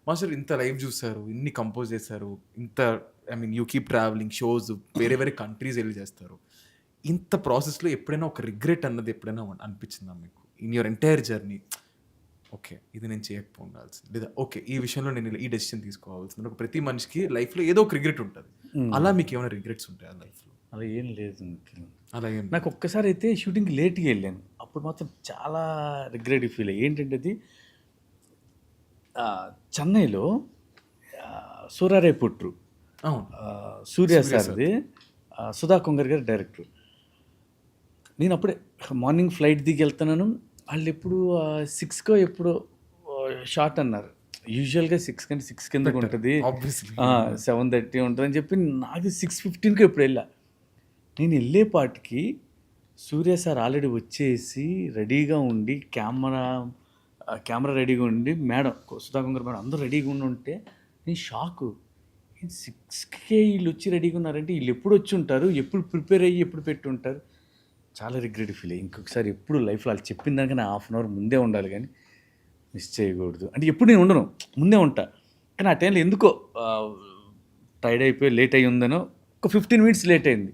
Master ఇంత live చూసారు, ఇన్ని కంపోజ్ చేశారు, ఇంత I mean you keep travelling shows, వేరే వేరే కంట్రీస్ వెళ్ళి చేస్తారు. ఇంత ప్రాసెస్లో ఎప్పుడైనా ఒక రిగ్రెట్ అన్నది ఎప్పుడైనా అనిపించిందా మీకు in your entire journey? Okay, ఇది నేను చేయకపో ఉండాల్సింది, లేదా ఓకే ఈ విషయంలో నేను ఈ డెసిషన్ తీసుకోవాల్సింది. ఒక ప్రతి మనిషికి లైఫ్లో ఏదో ఒక రిగ్రెట్ ఉంటుంది. అలా మీకు ఏమైనా రిగ్రెట్స్ ఉంటాయా లైఫ్లో? అలా ఏం లేదు నిఖిల్. అలా ఏం నాకు ఒక్కసారి అయితే షూటింగ్కి లేట్గా వెళ్ళాను, అప్పుడు మాత్రం చాలా రిగ్రెట్ ఫీల్ అయ్యి. ఏంటంటే అది చెన్నైలో సూరారాయ్ పుట్రు, అవును, సూర్య సార్ది, సుధా కొంగర్ గారు డైరెక్టర్. నేను అప్పుడే మార్నింగ్ ఫ్లైట్ దిగి వెళ్తున్నాను. వాళ్ళు ఎప్పుడు 6కో ఎప్పుడో షార్ట్ అన్నారు. యూజువల్గా 6 కంటే 6 కిందకు ఉంటుంది, ఆబ్వియస్లీ 7:30 ఉంటుంది అని చెప్పి నాకు 6:15కో ఎప్పుడు వెళ్ళా. నేను వెళ్ళేపాటికి సూర్య సార్ ఆల్రెడీ వచ్చేసి రెడీగా ఉండి, కెమెరా రెడీగా ఉండి, మేడం సుధా కొంగర్ మేడం అందరూ రెడీగా ఉంటే నేను షాకు. 6కే వీళ్ళు వచ్చి రెడీగా ఉన్నారంటే వీళ్ళు ఎప్పుడు వచ్చి ఉంటారు, ఎప్పుడు ప్రిపేర్ అయ్యి ఎప్పుడు పెట్టి ఉంటారు. చాలా రిగ్రెట్ ఫీల్ అయ్యి ఇంకొకసారి ఎప్పుడు లైఫ్లో వాళ్ళు చెప్పిన దానికన్నా హాఫ్ అన్ అవర్ ముందే ఉండాలి, కానీ మిస్ చేయకూడదు. అంటే ఎప్పుడు నేను ఉండను, ముందే ఉంటా. కానీ ఆ టైంలో ఎందుకో టైర్డ్ అయిపోయి లేట్ అయ్యి ఉందనో ఒక 15 minutes లేట్ అయింది.